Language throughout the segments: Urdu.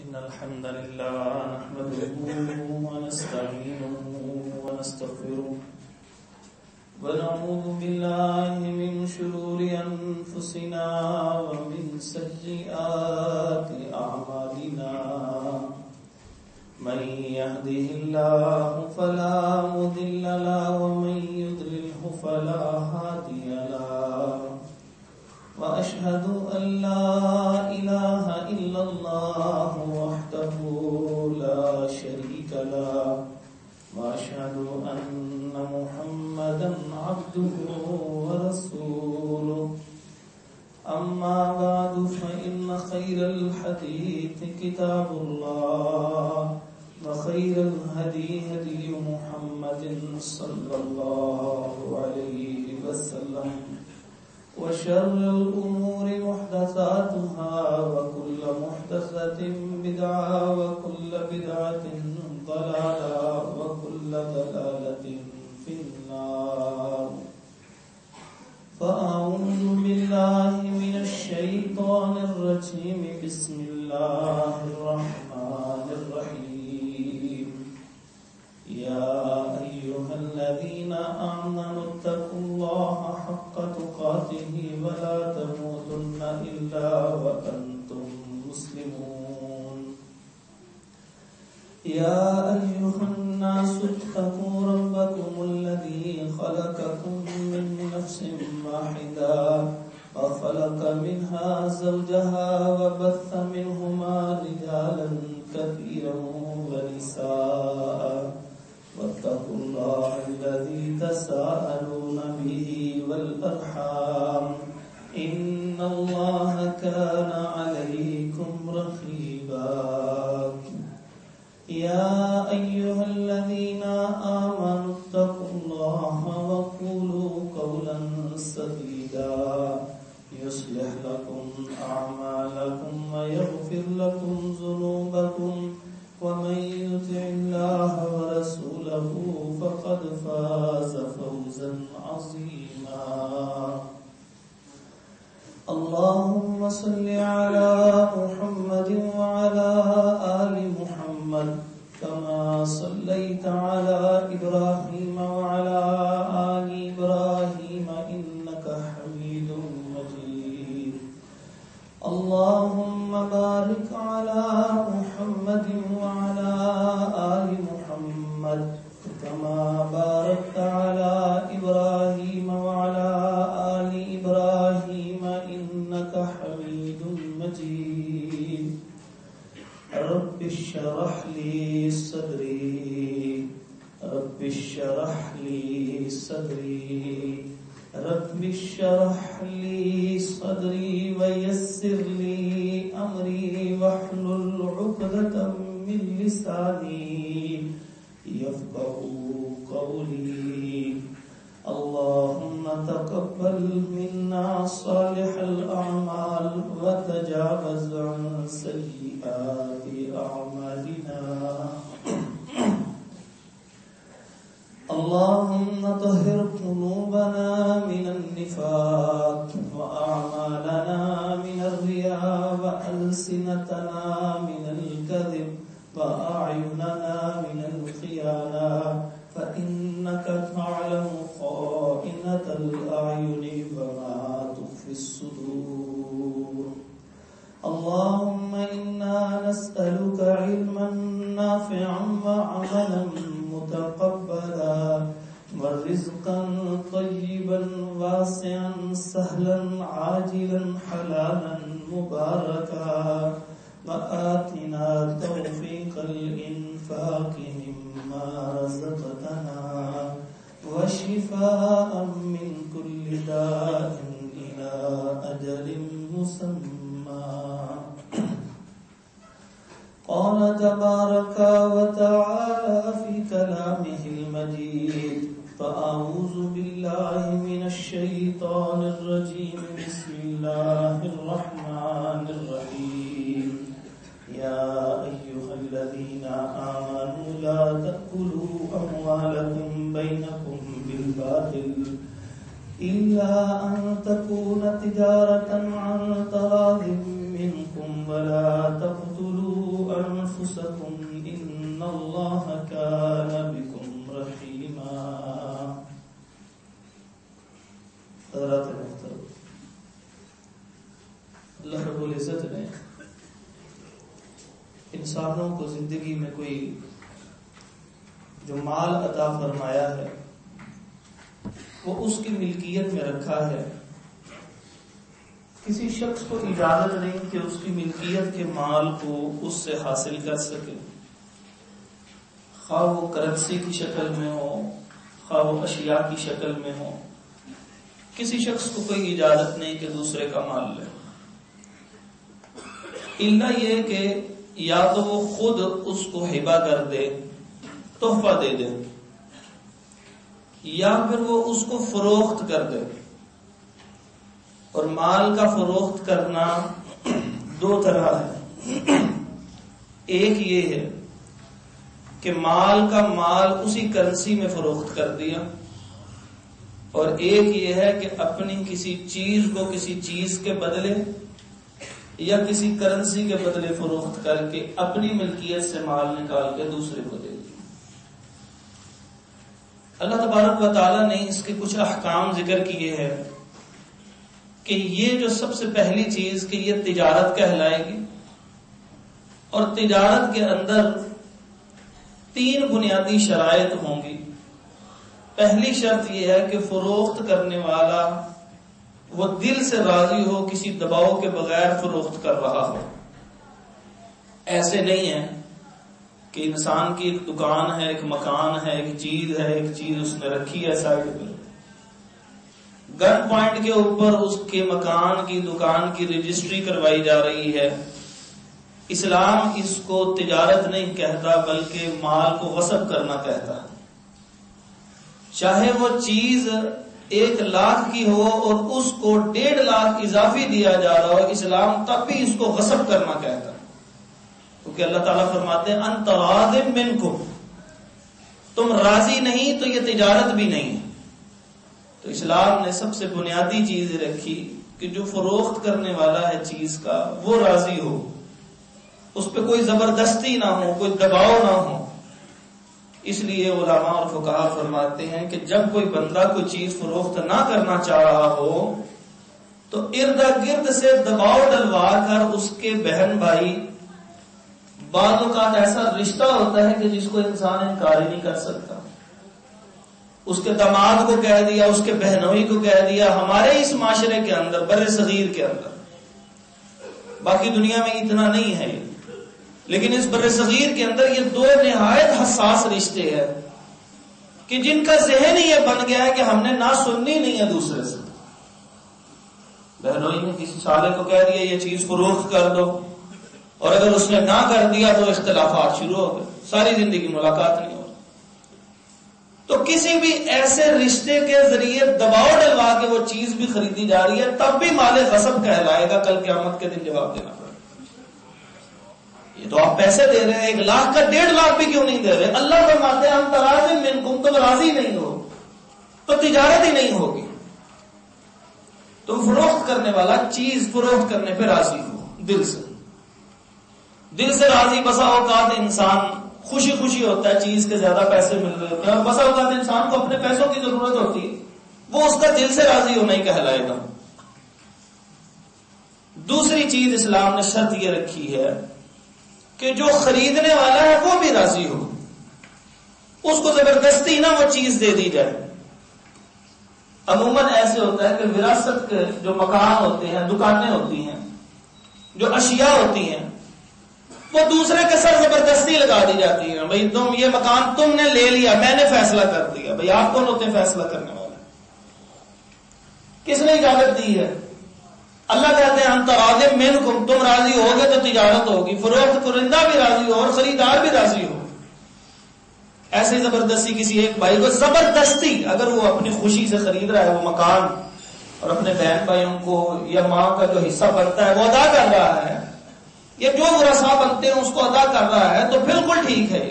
إن الحمد لله نحمده ونستعينه ونستغفره ونعوذ بالله من شرور أنفسنا ومن سيئات أعمالنا من يهده الله فلا مضل له ومن يضلله فلا هادي له وأشهد أن لا إله إلا الله وحده لا شريك له وأشهد أن محمدا عبده ورسوله أما بعد فإن خير الحديث كتاب الله وخير الهدي هدي محمد صلى الله عليه وسلم وشر الأمور محدثاتها وكل محدثة بدعة وكل بدعة ضلالة وكل ضلالة في النار فأعوذ بالله من الشيطان الرجيم بسم الله الرحمن الرحيم يا أيها الذين آمنوا اتقوا الله حق تقاته ولا تموتن إلا وأنتم مسلمون يا أيها الناس اتقوا ربكم الذي خلقكم من نفس واحدة وخلق منها زوجها وبث منهما رجالا كثيرا ونساء واتقوا الله الذي تساءلون به والأرحام إن الله كان عليكم رقيبا يا أيها الذين آمنوا اتقوا الله وقولوا قولا سديدا يصلح لكم أعمالكم ويغفر لكم ذنوبكم ومن يطع الله ورسوله فقد فاز فوزا عظيما اللهم صل على محمد وعلى آل محمد كما صليت على إبراهيم وعلى آل إبراهيم إنك حميد مجيد اللهم بارك على محمد وعلى آل محمد كما باركت على إبراهيم وعلى آل إبراهيم إنك حميد مجيد رب اشرح لي صدري رب اشرح لي صدري رب اشرح لي صدري ويسر لي أمري واحلل عقدة من لساني يفقهوا قولي اللهم تقبل منا صالح الأعمال وتجاوز عن سيئات أعمالنا اللهم طهر قلوبنا من النفاق وأعمالنا من الرياء وألسنتنا من الكذب وأعيننا من الخيانة فإنك تعلم خائنة الأعين وما تخفي الصدور اللهم إنا نسألك علما نافعا وعملا متقبلا ورزقا طيبا واسعا سهلا عاجلا حلالا مباركا وآتنا توفيق الإنفاق مما رزقتنا وشفاء من كل داء إلى أجل مسمى قال تبارك وتعالى في كلامه المجيد فأعوذ بالله من الشيطان الرجيم بسم الله الرحمن الرحيم يا أيها الذين آمنوا لا تأكلوا أموالكم بينكم بالباطل إلا أن تكون تجارة عن تراض منكم ولا تقتلوا ربوبیت نے انسانوں کو زندگی میں کوئی جو مال عطا فرمایا ہے وہ اس کی ملکیت میں رکھا ہے. کسی شخص کو اجازت نہیں کہ اس کی ملکیت کے مال کو اس سے حاصل کر سکے، خواہ وہ کرنسی کی شکل میں ہو، خواہ وہ اشیاء کی شکل میں ہو. کسی شخص کو کوئی اجازت نہیں کہ دوسرے کا مال لے، الا یہ کہ یا تو وہ خود اس کو ہبہ کر دے، تحفہ دے دے، یا پھر وہ اس کو فروخت کر دے. اور مال کا فروخت کرنا دو طرح ہے. ایک یہ ہے کہ مال کا مال اسی کرنسی میں فروخت کر دیا، اور ایک یہ ہے کہ اپنی کسی چیز کو کسی چیز کے بدلے یا کسی کرنسی کے بدلے فروخت کر کے اپنی ملکیت سے مال نکال کے دوسرے کو دے دیا. اللہ تبارک و تعالیٰ نے اس کے کچھ احکام ذکر کیے ہیں کہ یہ جو سب سے پہلی چیز کہ یہ تجارت کہلائے گی، اور تجارت کے اندر 3 بنیادی شرائط ہوں گی. پہلی شرط یہ ہے کہ فروخت کرنے والا وہ دل سے راضی ہو، کسی دباؤ کے بغیر فروخت کر رہا ہو. ایسے نہیں ہے کہ انسان کی ایک دکان ہے، ایک مکان ہے، ایک چیز اس نے رکھی ہے سائڈ پہ، گن پوائنٹ کے اوپر اس کے مکان کی دکان کی رجسٹری کروائی جا رہی ہے. اسلام اس کو تجارت نہیں کہتا بلکہ مال کو غصب کرنا کہتا ہے. چاہے وہ چیز 1 لاکھ کی ہو اور اس کو 1.5 لاکھ اضافی دیا جا رہا ہو، اسلام تب بھی اس کو غصب کرنا کہتا ہے. کیونکہ اللہ تعالیٰ فرماتے ہیں انت راض منکم، تم راضی نہیں تو یہ تجارت بھی نہیں ہے. تو اسلام نے سب سے بنیادی چیز رکھی کہ جو فروخت کرنے والا ہے چیز کا وہ راضی ہو، اس پہ کوئی زبردستی نہ ہو، کوئی دباؤ نہ ہو. اس لیے علماء اور فقہاء فرماتے ہیں کہ جب کوئی بندہ کوئی چیز فروخت نہ کرنا چاہ رہا ہو تو ارد گرد سے دباؤ ڈلوا کر اس کے بہن بھائی، بعض اوقات ایسا رشتہ ہوتا ہے کہ جس کو انسان انکار ہی نہیں کر سکتا، اس کے داماد کو کہہ دیا، اس کے بہنوئی کو کہہ دیا. ہمارے اس معاشرے کے اندر، بر صغیر کے اندر، باقی دنیا میں اتنا نہیں ہے لیکن اس بر صغیر کے اندر یہ 2 نہایت حساس رشتے ہیں کہ جن کا ذہن ہی یہ بن گیا ہے کہ ہم نے نہ سننی نہیں ہے دوسرے سے. بہنوئی نے کسی سالے کو کہہ دیا یہ چیز فروخت کر دو، اور اگر اس نے نہ کر دیا تو اختلافات شروع ہو گئے، ساری زندگی ملاقات نہیں ہو. تو کسی بھی ایسے رشتے کے ذریعے دباؤ ڈلوا کے وہ چیز بھی خریدی جا رہی ہے تب بھی مال غصب کہلائے گا. کل قیامت کے دن جواب دینا پڑے. یہ تو آپ پیسے دے رہے ہیں، 1 لاکھ کا 1.5 لاکھ بھی کیوں نہیں دے رہے؟ اللہ فرماتے ہیں ہم تراض منکم، تم راضی نہیں ہو تو تجارت ہی نہیں ہوگی. تو فروخت کرنے والا چیز فروخت کرنے پہ راضی ہو، دل سے راضی. بسا اوقات انسان خوشی ہوتا ہے چیز کے زیادہ پیسے مل رہے ہوتے ہیں، اور بسا اوقات انسان کو اپنے پیسوں کی ضرورت ہوتی ہے، وہ اس کا دل سے راضی ہو نہیں کہلائے گا. دوسری چیز اسلام نے شرط یہ رکھی ہے کہ جو خریدنے والا ہے وہ بھی راضی ہو، اس کو زبردستی نہ وہ چیز دے دی جائے. عموماً ایسے ہوتا ہے کہ وراثت کے جو مکان ہوتے ہیں، دکانیں ہوتی ہیں، جو اشیاء ہوتی ہیں، وہ دوسرے کے سر زبردستی لگا دی جاتی ہے. بھئی تم یہ مکان تم نے لے لیا، میں نے فیصلہ کر دیا. بھئی آپ کون ہوتے ہیں فیصلہ کرنے والے؟ کس نے اجازت دی ہے؟ اللہ کہتے ہیں انت راض منکم، تم راضی ہوگے تو تجارت ہوگی، فروخت کنندہ بھی راضی ہو اور خریدار بھی راضی ہو. ایسے زبردستی کسی ایک بھائی کو زبردستی اگر وہ اپنی خوشی سے خرید رہا ہے وہ مکان اور اپنے بہن بھائیوں کو یا ماں کا جو حصہ بنتا ہے وہ ادا کر رہا ہے، یا جو ورثاء بنتے ہیں اس کو ادا کر رہا ہے تو بالکل ٹھیک ہے.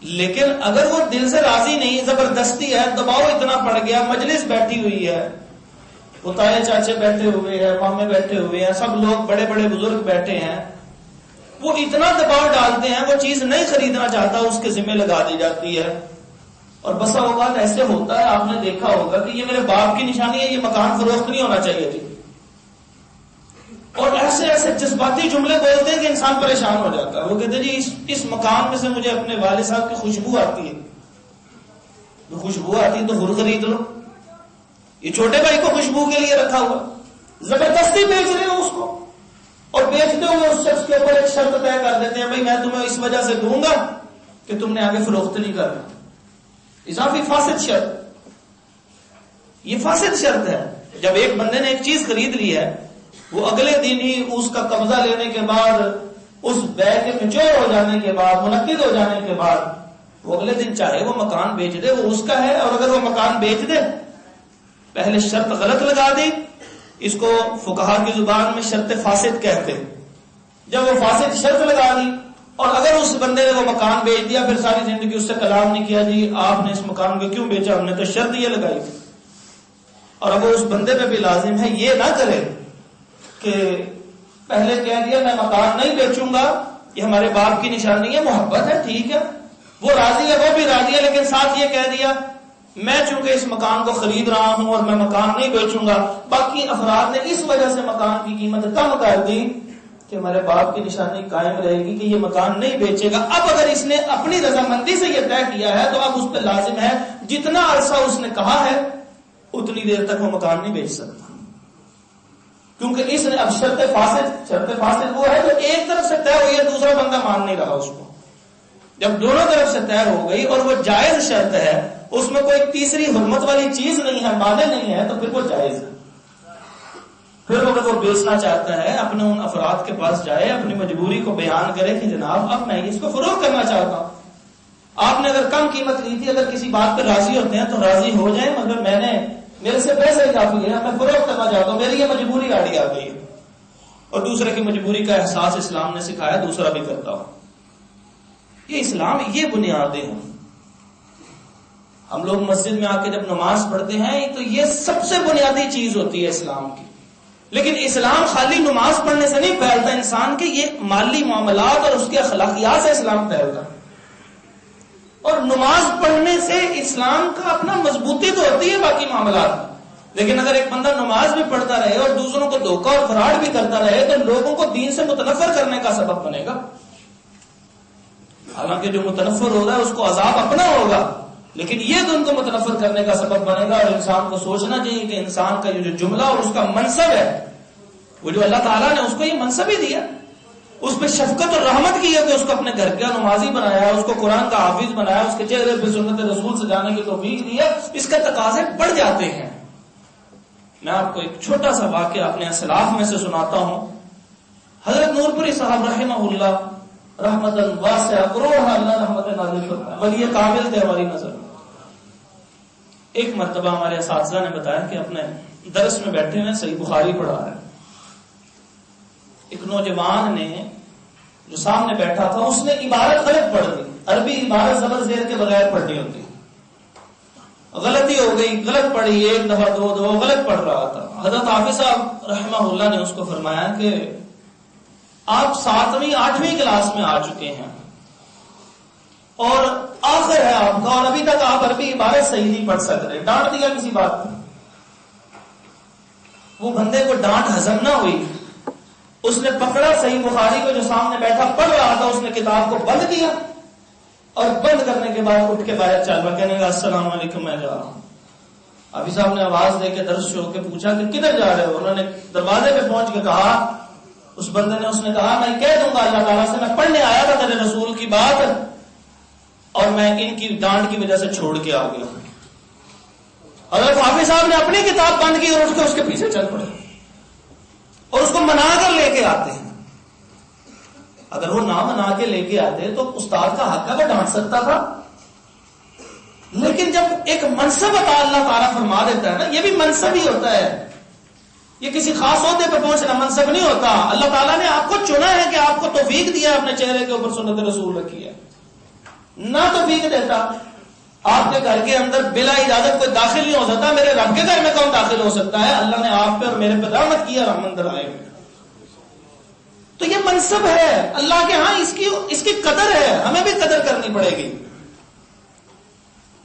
لیکن اگر وہ دل سے راضی نہیں، زبردستی ہے، دباؤ اتنا پڑ گیا، مجلس بیٹھی ہوئی ہے، وہ تائے چاچے بیٹھے ہوئے ہیں، مامے بیٹھے ہوئے ہیں، سب لوگ بڑے بڑے بزرگ بیٹھے ہیں، وہ اتنا دباؤ ڈالتے ہیں، وہ چیز نہیں خریدنا چاہتا، اس کے ذمہ لگا دی جاتی ہے. اور بسا اوقات ایسے ہوتا ہے، آپ نے دیکھا ہوگا کہ یہ میرے باپ کی نشانی ہے، یہ مکان فروخت نہیں ہونا چاہیے جی. اور ایسے ایسے جذباتی جملے بولتے ہیں کہ انسان پریشان ہو جاتا ہے. وہ کہتے ہیں جی اس مکان میں سے مجھے اپنے والد صاحب کی خوشبو آتی ہے. تو خوشبو آتی ہے تو خود خرید لو. یہ چھوٹے بھائی کو خوشبو کے لیے رکھا ہوا, زبردستی بیچ رہے ہو اس کو, اور بیچتے ہوئے اس شخص کے اوپر ایک شرط طے کر دیتے ہیں, بھائی میں تمہیں اس وجہ سے دوں گا کہ تم نے آگے فروخت نہیں کرنا. اضافی فاسد شرط, یہ فاسد شرط ہے. جب ایک بندے نے ایک چیز خرید لی ہے, وہ اگلے دن ہی اس کا قبضہ لینے کے بعد, اس بیع کے میچور ہو جانے کے بعد, منعقد ہو جانے کے بعد, وہ اگلے دن چاہے وہ مکان بیچ دے, وہ اس کا ہے. اور اگر وہ مکان بیچ دے, پہلے شرط غلط لگا دی, اس کو فقہا کی زبان میں شرط فاسد کہتے ہیں. جب وہ فاسد شرط لگا دی اور اگر اس بندے نے وہ مکان بیچ دیا, پھر ساری زندگی اس سے کلام نہیں کیا, جی آپ نے اس مکان کو کیوں بیچا, ہم نے تو شرط یہ لگائی. اور اب وہ اس بندے پہ بھی لازم ہے یہ نہ کرے کہ پہلے کہہ دیا میں مکان نہیں بیچوں گا, یہ ہمارے باپ کی نشانی ہے, محبت ہے, ٹھیک ہے, وہ راضی ہے, وہ بھی راضی ہے, لیکن ساتھ یہ کہہ دیا میں چونکہ اس مکان کو خرید رہا ہوں اور میں مکان نہیں بیچوں گا. باقی افراد نے اس وجہ سے مکان کی قیمت کم کر دی کہ ہمارے باپ کی نشانی قائم رہے گی کہ یہ مکان نہیں بیچے گا. اب اگر اس نے اپنی رضامندی سے یہ طے کیا ہے تو اب اس پہ لازم ہے جتنا عرصہ اس نے کہا ہے اتنی دیر تک وہ مکان نہیں بیچ سکتا, کیونکہ اس نے اب شرط فاسد وہ ہے جو ایک طرف سے طے ہوئی ہے, دوسرا بندہ مان نہیں رہا اس کو. جب دونوں طرف سے طے ہو گئی اور وہ جائز شرط ہے, اس میں کوئی تیسری حرمت والی چیز نہیں ہے, مانع نہیں ہے, تو پھر وہ جائز ہے. پھر اگر وہ بیچنا چاہتا ہے اپنے ان افراد کے پاس جائے, اپنی مجبوری کو بیان کرے کہ جناب اب میں اس کو فروخت کرنا چاہتا ہوں, آپ نے اگر کم قیمت لی تھی, اگر کسی بات پہ راضی ہوتے ہیں تو راضی ہو جائیں, مگر میرے سے پیسے کافی ہے, میں فروخت کرنا چاہتا ہوں, میری یہ مجبوری گاڑی آ گئی ہے. اور دوسرے کی مجبوری کا احساس اسلام نے سکھایا, دوسرا بھی کرتا ہوں. یہ اسلام, یہ بنیادیں ہیں. ہم لوگ مسجد میں آ کے جب نماز پڑھتے ہیں تو یہ سب سے بنیادی چیز ہوتی ہے اسلام کی. لیکن اسلام خالی نماز پڑھنے سے نہیں پھیلتا انسان کے, یہ مالی معاملات اور اس کے اخلاقیات سے اسلام پھیلتا. اور نماز پڑھنے سے اسلام کا اپنا مضبوطی تو ہوتی ہے باقی معاملات میں, لیکن اگر ایک بندہ نماز بھی پڑھتا رہے اور دوسروں کو دھوکہ اور فراڈ بھی کرتا رہے تو لوگوں کو دین سے متنفر کرنے کا سبب بنے گا. حالانکہ جو متنفر ہو رہا ہے اس کو عذاب اپنا ہوگا, لیکن یہ تو ان کو متنفر کرنے کا سبب بنے گا. اور انسان کو سوچنا چاہیے کہ انسان کا جو جملہ اور اس کا منصب ہے, وہ جو اللہ تعالیٰ نے اس کو یہ منصب ہی دیا, اس پہ شفقت اور رحمت کی ہے کہ اس کو اپنے گھر کا نمازی بنایا, اس کو قرآن کا حافظ بنایا, اس کے چہرے پہ سنت رسول سے جانے کی توفیق دی ہے, اس کا تقاضے بڑھ جاتے ہیں. میں آپ کو ایک چھوٹا سا واقعہ اپنے اسلاف میں سے سناتا ہوں. حضرت نور پوری صاحب رحمہ اللہ رحمت واسعہ, کروڑا اللہ رحمت نازل فرمائے, ولی کامل تھے ہماری نظر. ایک مرتبہ ہمارے اساتذہ نے بتایا کہ اپنے درس میں بیٹھے ہوئے صحیح بخاری پڑھا رہے, ایک نوجوان نے جو سامنے بیٹھا تھا اس نے عبارت غلط پڑھ دی. عربی عبارت زبر زیر کے بغیر پڑھنی ہوتی, غلطی ہو گئی, غلط پڑھی, ایک دفعہ دو دفعہ غلط پڑھ رہا تھا. حضرت حافظ صاحب رحمہ اللہ نے اس کو فرمایا کہ آپ 7ویں 8ویں کلاس میں آ چکے ہیں اور آخر ہے آپ کا, اور ابھی تک آپ عربی عبارت صحیح نہیں پڑھ سک رہے. ڈانٹ دیا کسی بات پہ. وہ بندے کو ڈانٹ ہضم نہ ہوئی, اس نے پکڑا صحیح بخاری کو جو سامنے بیٹھا پڑھ رہا تھا, اس نے کتاب کو بند کیا اور بند کرنے کے بعد اٹھ کے باہر چل پڑا, کہنے لگا السلام علیکم میں جا رہا ہوں. ابھی صاحب نے آواز دے کے درس شروع کے پوچھا کہ کدھر جا رہے ہو؟ انہوں نے دروازے پہ پہنچ کے کہا, اس بندے نے, اس نے کہا میں کہہ دوں گا اللہ تعالیٰ سے میں پڑھنے آیا تھا تیرے رسول کی بات اور میں ان کی ڈانٹ کی وجہ سے چھوڑ کے آ گیا. حضرت حافظ صاحب نے اپنی کتاب بند کی اور اٹھ کے اس کے پیچھے چل پڑے اور اس کو منا کر لے کے آتے ہیں. اگر وہ نہ منا کے لے کے آتے تو استاد کا حق ہے, وہ ڈانٹ سکتا تھا. لیکن جب ایک منصب عطا اللہ تعالیٰ فرما دیتا ہے نا, یہ بھی منصب ہی ہوتا ہے, یہ کسی خاص عہدے پہ پہنچنا منصب نہیں ہوتا. اللہ تعالیٰ نے آپ کو چنا ہے کہ آپ کو توفیق دیا, اپنے چہرے کے اوپر سنت رسول رکھی ہے. نہ توفیق دیتا, آپ کے گھر کے اندر بلا اجازت کوئی داخل نہیں ہو سکتا. میرے رب کے گھر میں کون داخل ہو سکتا ہے؟ اللہ نے آپ پہ اور میرے پہ رحمت کی اور ہم اندر آئے ہوئے. تو یہ منصب ہے اللہ کے ہاں, اس کی قدر ہے, ہمیں بھی قدر کرنی پڑے گی.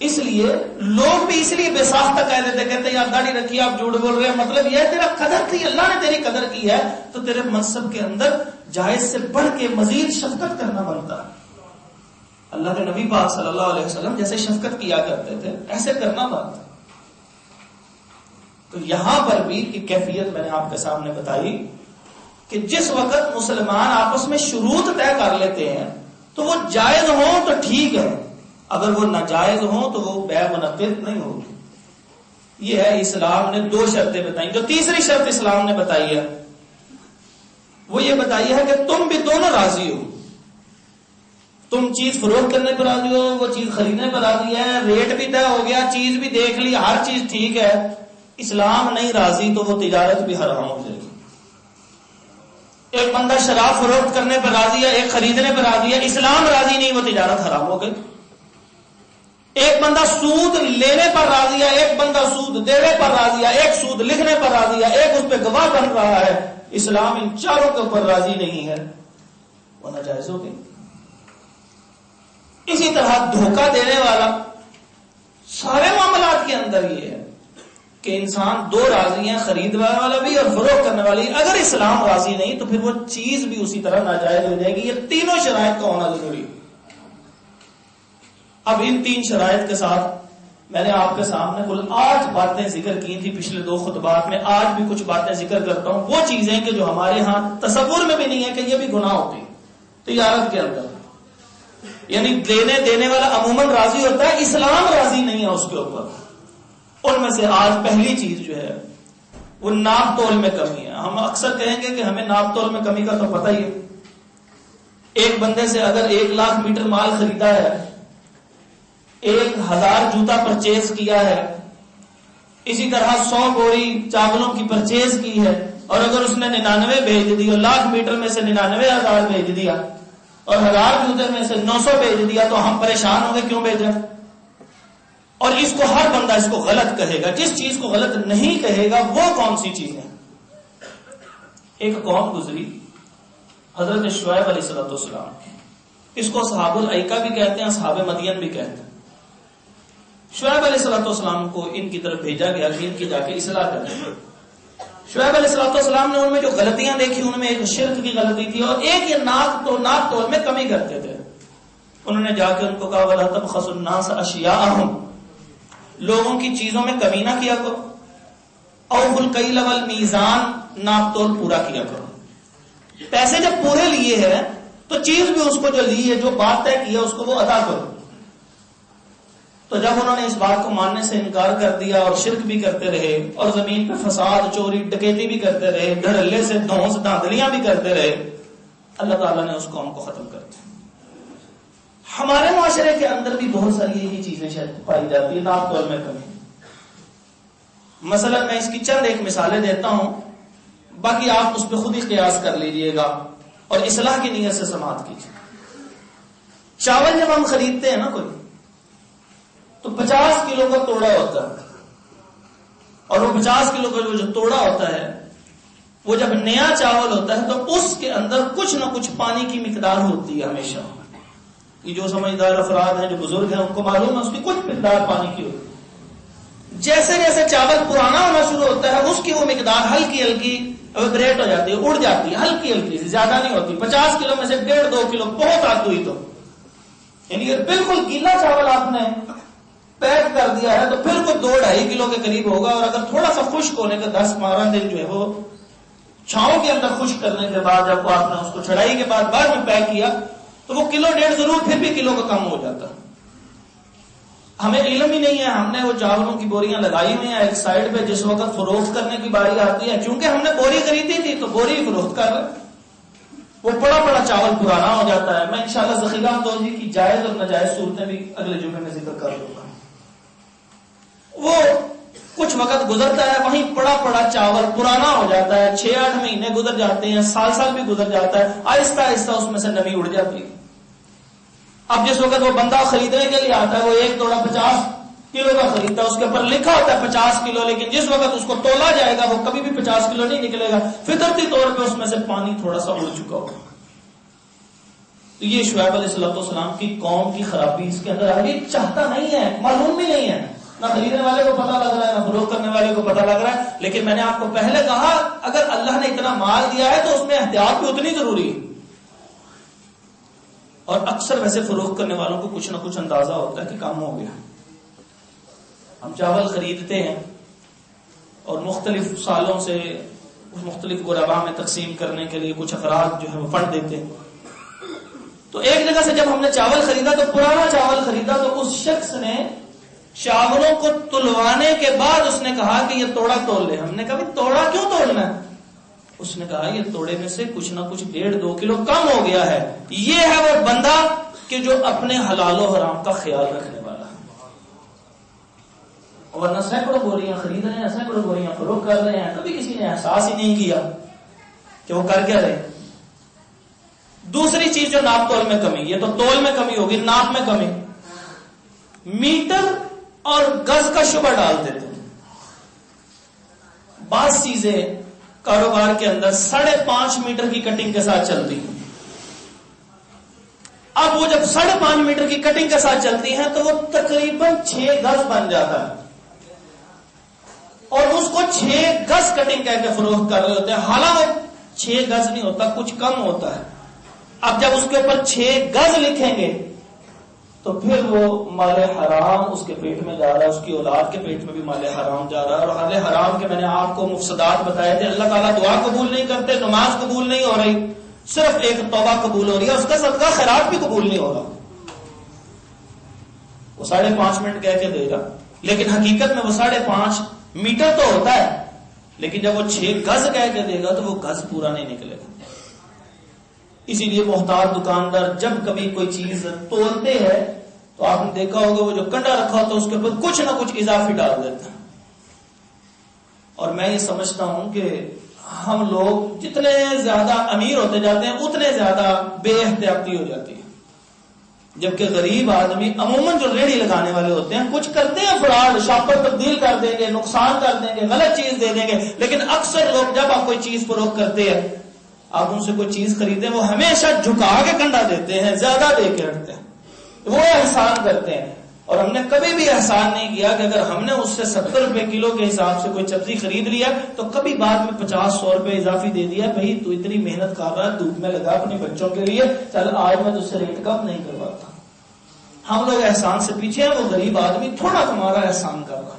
اس لیے لوگ بھی اس لیے بے ساختہ کہہ دیتے، کہتے یار داڑھی رکھی آپ جھوٹ بول رہے ہیں، مطلب یہ ہے تیرا قدر کی، اللہ نے تیری قدر کی ہے تو تیرے منصب کے اندر جائز سے بڑھ کے مزید شفقت کرنا بنتا ہے۔ اللہ کے نبی پاک صلی اللہ علیہ وسلم جیسے شفقت کیا کرتے تھے ایسے کرنا بنتا ہے۔ تو یہاں پر بھی ایک کیفیت میں نے آپ کے سامنے بتائی کہ جس وقت مسلمان آپس میں شروط طے کر لیتے ہیں تو وہ جائز ہوں تو ٹھیک ہے، اگر وہ ناجائز ہوں تو وہ بیع منعقد نہیں ہوگی۔ یہ ہے اسلام نے دو شرطیں بتائی۔ جو تیسری شرط اسلام نے بتائی ہے وہ یہ بتائی ہے کہ تم بھی دونوں راضی ہو، تم چیز فروخت کرنے پر راضی ہو، وہ چیز خریدنے پر راضی ہے، ریٹ بھی طے ہو گیا، چیز بھی دیکھ لی، ہر چیز ٹھیک ہے، اسلام نہیں راضی تو وہ تجارت بھی حرام ہو جائے گی۔ ایک بندہ شراب فروخت کرنے پر راضی ہے، ایک خریدنے پر راضی ہے، اسلام راضی نہیں، وہ تجارت حرام ہو گئی۔ ایک بندہ سود لینے پر راضی ہے، ایک بندہ سود دینے پر راضی ہے، ایک سود لکھنے پر راضی ہے، ایک اس پہ گواہ بن رہا ہے، اسلام ان چاروں کے اوپر راضی نہیں ہے، وہ ناجائز ہو گئی۔ اسی طرح دھوکہ دینے والا، سارے معاملات کے اندر یہ ہے کہ انسان دو راضی ہیں، خریدنے والا بھی اور فروخت کرنے والی، اگر اسلام راضی نہیں تو پھر وہ چیز بھی اسی طرح ناجائز ہو جائے گی۔ یہ تینوں شرائط کا ہونا ضروری ہے۔ اب ان تین شرائط کے ساتھ میں نے آپ کے سامنے کل 8 باتیں ذکر کی تھی پچھلے 2 خطبات میں، آج بھی کچھ باتیں ذکر کرتا ہوں، وہ چیزیں کہ جو ہمارے ہاں تصور میں بھی نہیں ہے کہ یہ بھی گناہ ہوتی تجارت کے اندر، یعنی دینے والا عموماً راضی ہوتا ہے، اسلام راضی نہیں ہے اس کے اوپر۔ ان میں سے آج پہلی چیز جو ہے وہ ناپ تول میں کمی ہے۔ ہم اکثر کہیں گے کہ ہمیں ناپ تول میں کمی کا تو پتہ ہی ہے۔ ایک بندے سے اگر 1 لاکھ میٹر مال خریدا ہے، 1000 جوتا پرچیز کیا ہے، اسی طرح 100 بوری چاولوں کی پرچیز کی ہے، اور اگر اس نے 99 بھیج دی اور 1,00,000 میٹر میں سے 99,000 بھیج دیا اور 1000 جوتے میں سے 900 بھیج دیا تو ہم پریشان ہوں گے کیوں بھیجا؟ اور اس کو ہر بندہ اس کو غلط کہے گا۔ جس چیز کو غلط نہیں کہے گا وہ کون سی چیز ہے؟ ایک قوم گزری حضرت شعیب علیہ السلام، اس کو اصحاب الایکہ بھی کہتے ہیں، اصحاب مدین بھی کہتے ہیں۔ شعیب علیہ السلام کو ان کی طرف بھیجا گیا کہ ان کی جا کے اصلاح کریں۔ شعیب علیہ السلام نے ان میں جو غلطیاں دیکھی ان میں ایک شرک کی غلطی تھی اور ایک یہ ناپ تول میں کمی کرتے تھے۔ انہوں نے جا کے ان کو کہا وَلَا تَبْخَسُوا النَّاسَ أَشْيَاءَهُمْ، لوگوں کی چیزوں میں کمی نہ کیا کرو، اوفوا الکیل والمیزان، ناپ تول پورا کیا کرو۔ پیسے جب پورے لیے ہیں تو چیز بھی اس کو جو لی ہے، جو بات طے کی ہے اس کو وہ ادا کرو۔ تو جب انہوں نے اس بات کو ماننے سے انکار کر دیا اور شرک بھی کرتے رہے اور زمین پہ فساد، چوری، ڈکیتی بھی کرتے رہے، دھڑلے سے دھونس دھاندلیاں بھی کرتے رہے، اللہ تعالیٰ نے اس قوم کو ختم کر دیا۔ ہمارے معاشرے کے اندر بھی بہت ساری یہی چیزیں شاید پائی جاتی ہیں، ناپ تول میں کمی۔ مثلا میں اس کی چند ایک مثالیں دیتا ہوں، باقی آپ اس پہ خود ہی قیاس کر لیجئے گا اور اصلاح کی نیت سے سماعت کیجیے۔ چاول جب ہم خریدتے ہیں نا کوئی، تو 50 کلو کا توڑا ہوتا ہے، اور وہ 50 کلو کا جو توڑا ہوتا ہے وہ جب نیا چاول ہوتا ہے تو اس کے اندر کچھ نہ کچھ پانی کی مقدار ہوتی ہے ہمیشہ۔ یہ جو سمجھدار افراد ہیں، جو بزرگ ہیں، ان کو معلوم ہے اس کی کچھ مقدار پانی کی ہوتی ہے۔ جیسے جیسے چاول پرانا ہونا شروع ہوتا ہے اس کی وہ مقدار ہلکی ہلکی ویبریٹ ہو جاتی ہے، اڑ جاتی ہے، ہلکی ہلکی، زیادہ نہیں ہوتی۔ 50 کلو میں سے 1.5-2 کلو بہت آدھ ہوئی تو، یعنی بالکل گیلا چاول آپ نے پیک کر دیا ہے تو پھر کوئی 2-2.5 کلو کے قریب ہوگا، اور اگر تھوڑا سا خشک ہونے کا 10-12 دن جو ہے وہ چھاؤں کے اندر خشک کرنے کے بعد جب آپ نے اس کو چھڑائی کے بعد میں پیک کیا تو وہ 1.5 ضرور پھر بھی کلو کا کم ہو جاتا۔ ہمیں علم ہی نہیں ہے، ہم نے وہ چاولوں کی بوریاں لگائی ہوئی ہیں ایک سائڈ پہ، جس وقت فروخت کرنے کی باری آتی ہے چونکہ ہم نے بوری خریدی تھی تو بوری فروخت کر رہے، وہ پڑا چاول پرانا ہو جاتا ہے۔ میں انشاءاللہ ذخیرہ اندوزی کی جائز اور ناجائز صورتیں بھی اگلے جمعے میں ذکر کر دوں گا۔ وہ کچھ وقت گزرتا ہے، وہیں پڑا چاول پرانا ہو جاتا ہے، 6-8 مہینے گزر جاتے ہیں، سال بھی گزر جاتا ہے، آہستہ آہستہ اس میں سے نمی اڑ جاتی ہے۔ اب جس وقت وہ بندہ خریدنے کے لیے آتا ہے وہ ایک توڑا 50 کلو کا خریدتا ہے، اس کے اوپر لکھا ہوتا ہے 50 کلو، لیکن جس وقت اس کو تولا جائے گا وہ کبھی بھی 50 کلو نہیں نکلے گا، فطرتی طور پہ اس میں سے پانی تھوڑا سا اڑ چکا ہوگا۔ تو یہ شعیب علیہ السلام کی قوم کی خرابی اس کے اندر آ گئی. چاہتا نہیں ہے، معلوم بھی نہیں ہے، نہ خریدنے والے کو پتہ لگ رہا ہے، نہ فروخت کرنے والے کو پتہ لگ رہا ہے. لیکن میں نے آپ کو پہلے کہا اگر اللہ نے اتنا مال دیا ہے تو اس میں احتیاط بھی اتنی ضروری ہے. اور اکثر ویسے فروخت کرنے والوں کو کچھ نہ کچھ اندازہ ہوتا ہے کہ کام ہو گیا. ہم چاول خریدتے ہیں اور مختلف سالوں سے مختلف غربا میں تقسیم کرنے کے لیے کچھ افراد جو ہے وہ فنڈ دیتے ہیں. تو ایک جگہ سے جب ہم نے چاول خریدا تو پرانا چاول خریدا تو اس شخص نے چاولوں کو تلوانے کے بعد اس نے کہا کہ یہ توڑا تول لے. ہم نے کہا بھی توڑا کیوں تولنا ہے؟ اس نے کہا یہ توڑے میں سے کچھ نہ کچھ 1.5-2 کلو کم ہو گیا ہے. یہ ہے وہ بندہ کہ جو اپنے حلال و حرام کا خیال رکھنے والا ہے. ورنہ سینکڑوں بوریاں خرید رہے ہیں، سینکڑوں بوریاں فروخت کر رہے ہیں، کبھی کسی نے احساس ہی نہیں کیا کہ وہ کر کیا رہے. دوسری چیز جو ناپ تول میں کمی، یہ تو تول میں کمی ہوگی، ناپ میں کمی. میٹر اور گز کا شبہ ڈال دیتے ہیں. بعض چیزیں کاروبار کے اندر 5.5 میٹر کی کٹنگ کے ساتھ چلتی ہیں. اب وہ جب 5.5 میٹر کی کٹنگ کے ساتھ چلتی ہیں تو وہ تقریباً 6 گز بن جاتا ہے اور اس کو 6 گز کٹنگ کہہ کے فروخت کر رہے ہوتے ہیں. حالانکہ 6 گز نہیں ہوتا، کچھ کم ہوتا ہے. اب جب اس کے اوپر 6 گز لکھیں گے تو پھر وہ مال حرام اس کے پیٹ میں جا رہا ہے، اس کی اولاد کے پیٹ میں بھی مال حرام جا رہا ہے. اور مال حرام کے میں نے آپ کو مفسدات بتائے تھے. اللہ تعالیٰ دعا قبول نہیں کرتے، نماز قبول نہیں ہو رہی، صرف ایک توبہ قبول ہو رہی ہے، اس کا صدقہ خیرات بھی قبول نہیں ہو رہا. وہ 5.5 منٹ کہہ کے دے گا لیکن حقیقت میں وہ 5.5 میٹر تو ہوتا ہے، لیکن جب وہ 6 گز کہہ کے دے گا تو وہ گز پورا نہیں نکلے گا. اسی لیے محتاط دکاندار جب کبھی کوئی چیز تولتے ہیں تو آپ نے دیکھا ہوگا وہ جو کنڈا رکھا ہوتا ہے اس کے اوپر کچھ نہ کچھ اضافی ڈال دیتا ہے. اور میں یہ سمجھتا ہوں کہ ہم لوگ جتنے زیادہ امیر ہوتے جاتے ہیں اتنے زیادہ بے احتیاطی ہو جاتی ہے. جبکہ غریب آدمی عموماً جو ریڑھی لگانے والے ہوتے ہیں کچھ کرتے ہیں فراڈ، شاپر تبدیل کر دیں گے، نقصان کر دیں گے، غلط چیز دے دیں گے. لیکن اکثر لوگ جب آپ کوئی چیز فروخت کرتے ہیں، آپ ان سے کوئی چیز خریدیں، وہ ہمیشہ جھکا کے کنڈا دیتے ہیں، زیادہ دے کے رکھتے ہیں، وہ احسان کرتے ہیں. اور ہم نے کبھی بھی احسان نہیں کیا کہ اگر ہم نے اس سے 70 روپے کلو کے حساب سے کوئی سبزی خرید لیا تو کبھی بعد میں 50-100 روپے اضافی دے دیا، بھائی تو اتنی محنت کر رہا ہے، دودھ میں لگا اپنے بچوں کے لیے، چل آج میں تجھ سے ریٹ کم نہیں کرواتا. ہم لوگ احسان سے پیچھے ہیں، وہ غریب آدمی تھوڑا تمہارا احسان کر رہا.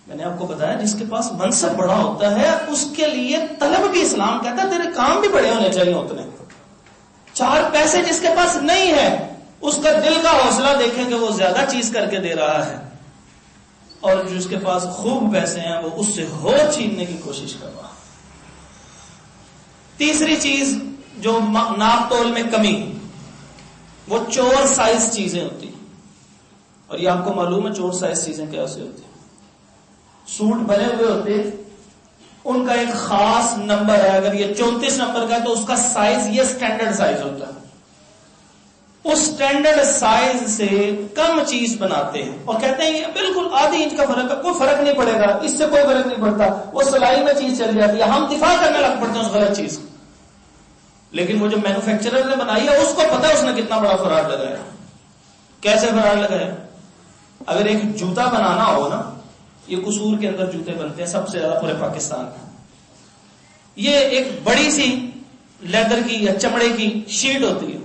میں نے آپ کو بتایا جس کے پاس منصب بڑا ہوتا ہے اس کے لیے طلب بھی اسلام کہتا ہے تیرے کام بھی بڑے ہونے چاہیے اتنے. 4 پیسے جس کے پاس نہیں ہے اس کا دل کا حوصلہ دیکھیں کہ وہ زیادہ چیز کر کے دے رہا ہے، اور جس کے پاس خوب پیسے ہیں وہ اس سے ہو چھیننے کی کوشش کر رہا. تیسری چیز جو ناپ تول میں کمی، وہ چور سائز چیزیں ہوتی ہیں. اور یہ آپ کو معلوم ہے چور سائز چیزیں کیسے ہوتی ہیں. سوٹ بنے ہوئے ہوتے ان کا ایک خاص نمبر ہے، اگر یہ 34 نمبر کا ہے تو اس کا سائز یہ سٹینڈرڈ سائز ہوتا ہے. اس سٹینڈرڈ سائز سے کم چیز بناتے ہیں اور کہتے ہیں یہ بالکل آدھی انچ کا فرق ہے، کوئی فرق نہیں پڑے گا، اس سے کوئی فرق نہیں پڑتا. وہ سلائی میں چیز چل جاتی ہے، ہم دفاع کرنے لگ پڑتے ہیں اس غلط چیز کو. لیکن وہ جو مینوفیکچرر نے بنائی ہے اس کو پتا ہے اس نے کتنا بڑا فراڈ لگایا. کیسے فراڈ لگایا؟ اگر ایک جوتا بنانا ہو نا، یہ قصور کے اندر جوتے بنتے ہیں سب سے زیادہ پورے پاکستان میں. یہ ایک بڑی سی لیدر کی یا چمڑے کی شیٹ ہوتی ہے،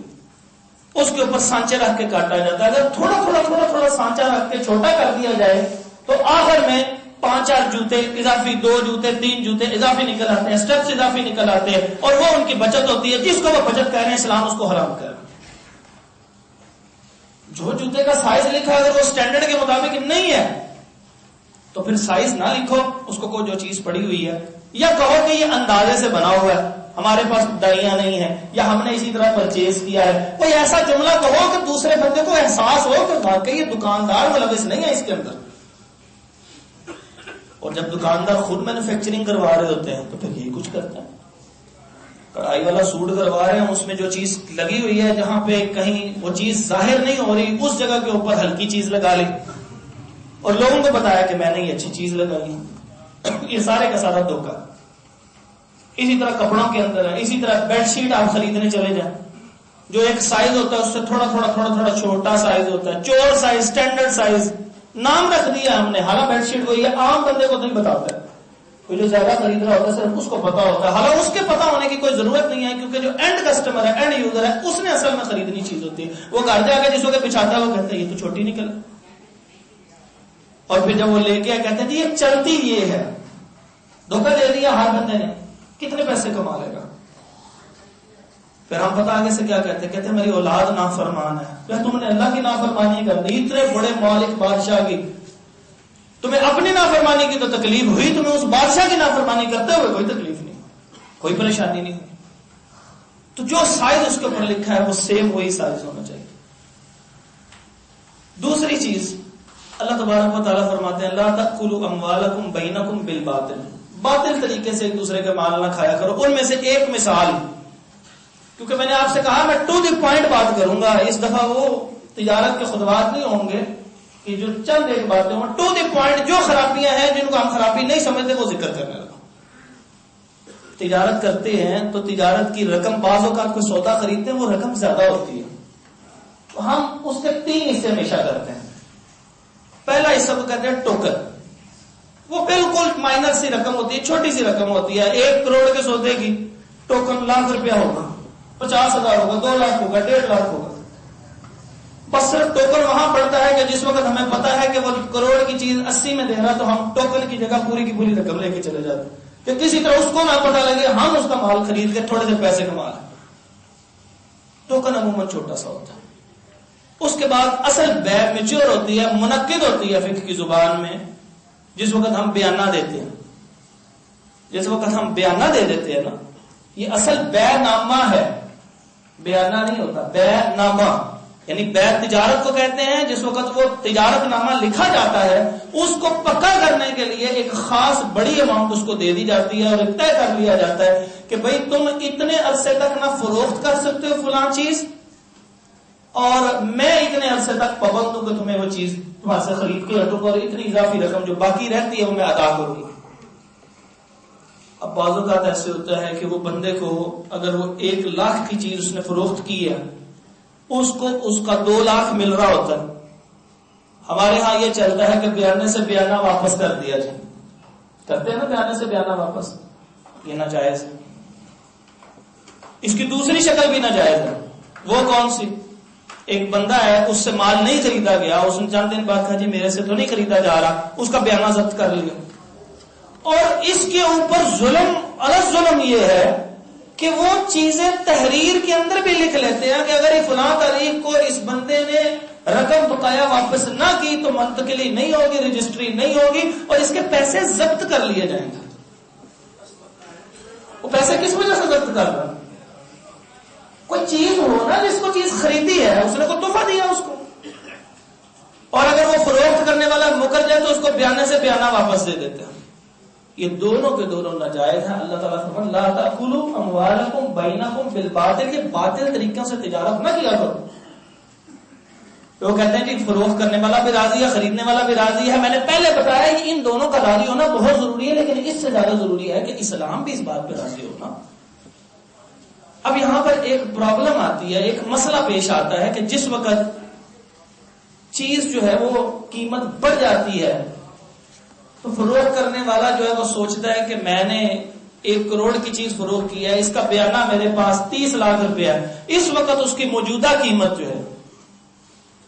اس کے اوپر سانچے رکھ کے کاٹا جاتا ہے. اگر تھوڑا سانچا رکھ کے چھوٹا کر دیا جائے تو آخر میں 5-4 جوتے اضافی، 2 جوتے 3 جوتے اضافی نکل آتے ہیں، سٹیپس اضافی نکل آتے ہیں، اور وہ ان کی بچت ہوتی ہے جس کو وہ بچت کہہ رہے ہیں اسلام اس کو حرام کر رہا ہے. جو جوتے کا سائز لکھا اگر وہ سٹینڈرڈ کے مطابق نہیں ہے تو پھر سائز نہ لکھو، اس کو کوئی جو چیز پڑی ہوئی ہے، یا کہو کہ یہ اندازے سے بنا ہوا ہے، ہمارے پاس دائیاں نہیں ہیں، یا ہم نے اسی طرح پرچیز کیا ہے. کوئی ایسا جملہ کہو کہ دوسرے بندے کو احساس ہو کہ واقعی یہ دکاندار ملوث نہیں ہے اس کے اندر. اور جب دکاندار خود مینوفیکچرنگ کروا رہے ہوتے ہیں تو پھر یہی کچھ کرتے ہیں. کڑھائی والا سوٹ کروا رہے ہیں، اس میں جو چیز لگی ہوئی ہے جہاں پہ کہیں وہ چیز ظاہر نہیں ہو رہی اس جگہ کے اوپر ہلکی چیز لگا لی اور لوگوں کو بتایا کہ میں نے یہ اچھی چیز لگائی. یہ سارے کا سارا دھوکہ. اسی طرح کپڑوں کے اندر ہے، اسی طرح بیڈ شیٹ آپ خریدنے چلے جائیں، جو ایک سائز ہوتا ہے اس سے تھوڑا تھوڑا چھوٹا سائز ہوتا ہے، چور سائز، اسٹینڈرڈ سائز، نام رکھ دیا ہم نے، حالانکہ بیڈ شیٹ وہی ہے، عام بندے کو نہیں بتاتا ہے، کوئی جو زیادہ خرید رہا ہوتا ہے صرف اس کو پتا ہوتا ہے، حالانکہ اس کے پتا ہونے کی کوئی ضرورت نہیں ہے، کیونکہ جو اینڈ کسٹمر ہے، اینڈ یوزر ہے، اس نے اصل میں خریدنی چیز ہوتی ہے، وہ گھر جا کے جس کو بچھاتا ہے وہ کہتا ہے یہ تو چھوٹی نکل، اور پھر جب وہ لے کے کہتے ہیں یہ چلتی یہ ہے، دھوکہ دے دیا ہر بندے نے، کتنے پیسے کما لے گا؟ پھر ہم پتہ آگے سے کیا کہتے ہیں؟ کہتے ہیں میری اولاد نافرمان ہے، پھر تم نے اللہ کی نافرمانی کر دی، اتنے بڑے مالک بادشاہ کی، تمہیں اپنی نافرمانی کی تو تکلیف ہوئی، تمہیں اس بادشاہ کی نافرمانی کرتے ہوئے کوئی تکلیف نہیں، کوئی پریشانی نہیں ہوئی۔ تو جو سائز اس کے اوپر لکھا ہے وہ سیم وہی سائز ہونا چاہیے۔ دوسری چیز اللہ تبارک و تعالیٰ فرماتے ہیں لا تأکلوا اموالکم بینکم بالباطل، باطل طریقے سے ایک دوسرے کے مال نہ کھایا کرو۔ ان میں سے ایک مثال، کیونکہ میں نے آپ سے کہا میں ٹو دی پوائنٹ بات کروں گا، اس دفعہ وہ تجارت کے خطبات نہیں ہوں گے کہ جو چند ایک باتیں ہوں، ٹو دی پوائنٹ، جو خرابیاں ہیں جن کو ہم خرابی نہیں سمجھتے وہ ذکر کرنے لگا۔ تجارت کرتے ہیں تو تجارت کی رقم، بعض اوقات کوئی سودا خریدتے ہیں وہ رقم زیادہ ہوتی ہے، تو ہم اس کے 3 حصے ہمیشہ کرتے ہیں۔ پہلا حصہ کو کہتے ہیں ٹوکن، وہ بالکل مائنر سی رقم ہوتی ہے، چھوٹی سی رقم ہوتی ہے، 1 کروڑ کے سودے کی ٹوکن ₹1,00,000 ہوگا، 50,000 ہوگا، 2 لاکھ ہوگا، 1.5 لاکھ ہوگا۔ بس صرف ٹوکن وہاں پڑتا ہے کہ جس وقت ہمیں پتا ہے کہ وہ کروڑ کی چیز 80 میں دے رہا، تو ہم ٹوکن کی جگہ پوری کی پوری رقم لے کے چلے جاتے ہیں کہ کسی طرح اس کو نہ پتا لگے ہم اس کا مال خرید کے تھوڑے سے پیسے کما لیں۔ ٹوکن عموماً چھوٹا سا ہوتا ہے۔ اس کے بعد اصل بیع میچور ہوتی ہے، منعقد ہوتی ہے فقہ کی زبان میں، جس وقت ہم بیانہ دیتے ہیں، جس وقت ہم بیانہ دے دیتے ہیں نا، یہ اصل بیع نامہ ہے، بیانہ نہیں ہوتا، بیع نامہ، یعنی بیع تجارت کو کہتے ہیں جس وقت وہ تجارت نامہ لکھا جاتا ہے، اس کو پکا کرنے کے لیے ایک خاص بڑی اماؤنٹ اس کو دے دی جاتی ہے اور طے کر لیا جاتا ہے کہ بھئی تم اتنے عرصے تک نہ فروخت کر سکتے ہو فلاں چیز، اور میں اتنے عرصے تک پابند ہوں کہ تمہیں وہ چیز تمہارے سے خرید کے ہٹوں گا، اور اتنی اضافی رقم جو باقی رہتی ہے وہ میں ادا کروں گا۔ اب بعض اوقات ایسے ہوتا ہے کہ وہ بندے کو اگر وہ 1 لاکھ کی چیز اس نے فروخت کی ہے، اس کو اس کا 2 لاکھ مل رہا ہوتا ہے۔ ہمارے ہاں یہ چلتا ہے کہ بیانے سے بیانہ واپس کر دیا جائے، کرتے ہیں نا بیانے سے بیانہ واپس، یہ ناجائز ہے۔ اس کی دوسری شکل بھی ناجائز ہے، وہ کون سی؟ ایک بندہ ہے، اس سے مال نہیں خریدا گیا، اس نے چند دن بعد کہا جی میرے سے تو نہیں خریدا جا رہا، اس کا بیانہ ضبط کر لیا، اور اس کے اوپر ظلم الگ ظلم یہ ہے کہ وہ چیزیں تحریر کے اندر بھی لکھ لیتے ہیں کہ اگر یہ فلاں تاریخ کو اس بندے نے رقم بقایا واپس نہ کی تو منتقلی نہیں ہوگی، رجسٹری نہیں ہوگی، اور اس کے پیسے ضبط کر لیے جائیں گے۔ وہ پیسے کس وجہ سے ضبط کر رہا؟ کوئی چیز ہو نا، جس کو چیز خریدی ہے اس نے کوئی تحفہ دیا اس کو، اور اگر وہ فروخت کرنے والا مکر جائے تو اس کو بیانے سے بیانہ واپس دے دیتے ہیں۔ یہ دونوں کے دونوں ناجائز ہیں۔ اللہ تعالیٰ فرماتا ہے لا تأکلوا اموالکم بینکم بالباطل، کہ باطل طریقوں سے تجارت نہ کیا کرو۔ وہ کہتے ہیں کہ فروخت کرنے والا بھی راضی ہے، خریدنے والا بھی راضی ہے۔ میں نے پہلے بتایا کہ ان دونوں کا راضی ہونا بہت ضروری ہے، لیکن اس سے زیادہ ضروری ہے کہ اسلام بھی اس بات پہ راضی ہونا۔ اب یہاں پر ایک پرابلم آتی ہے، ایک مسئلہ پیش آتا ہے کہ جس وقت چیز جو ہے وہ قیمت بڑھ جاتی ہے تو فروخت کرنے والا جو ہے وہ سوچتا ہے کہ میں نے 1 کروڑ کی چیز فروخت کی ہے، اس کا بیانہ میرے پاس 30 لاکھ روپیہ ہے، اس وقت اس کی موجودہ قیمت جو ہے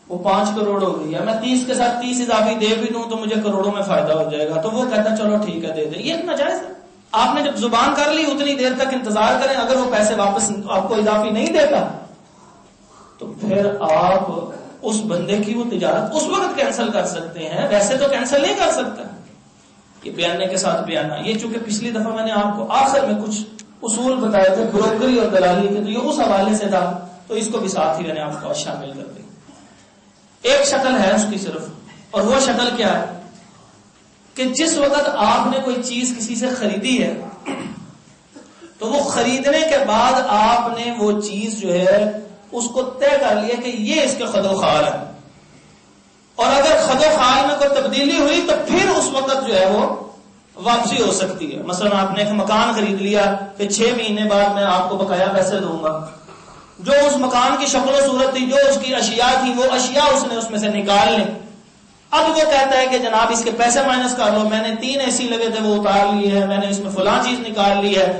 وہ 5 کروڑ ہو گئی ہے، میں 30 کے ساتھ 30 اضافی دے بھی دوں تو مجھے کروڑوں میں فائدہ ہو جائے گا، تو وہ کہتا ہے چلو ٹھیک ہے دے دیں۔ یہ ناجائز ہے۔ آپ نے جب زبان کر لی اتنی دیر تک انتظار کریں، اگر وہ پیسے واپس آپ کو اضافی نہیں دیتا تو پھر آپ اس بندے کی وہ تجارت اس وقت کینسل کر سکتے ہیں، ویسے تو کینسل نہیں کر سکتا۔ یہ بیانہ کے ساتھ بیانہ، یہ چونکہ پچھلی دفعہ میں نے آپ کو آخر میں کچھ اصول بتائے تھے بروکری اور دلالی کے، تو یہ اس حوالے سے تھا، تو اس کو بھی ساتھ ہی میں نے آپ کو شامل کر دی۔ ایک شکل ہے اس کی صرف، اور وہ شکل کیا ہے کہ جس وقت آپ نے کوئی چیز کسی سے خریدی ہے تو وہ خریدنے کے بعد آپ نے وہ چیز جو ہے اس کو طے کر لیا کہ یہ اس کے خد و خال ہے، اور اگر خد و خال میں کوئی تبدیلی ہوئی تو پھر اس وقت جو ہے وہ واپسی ہو سکتی ہے۔ مثلا آپ نے ایک مکان خرید لیا کہ 6 مہینے بعد میں آپ کو بقایا پیسے دوں گا، جو اس مکان کی شکل و صورت تھی، جو اس کی اشیاء تھی، وہ اشیاء اس نے اس میں سے نکال لی. اب وہ کہتا ہے کہ جناب اس کے پیسے مائنس کر لو، میں نے 3 AC لگے تھے وہ اتار لیے ہے، میں نے اس میں فلاں چیز نکال لی ہے.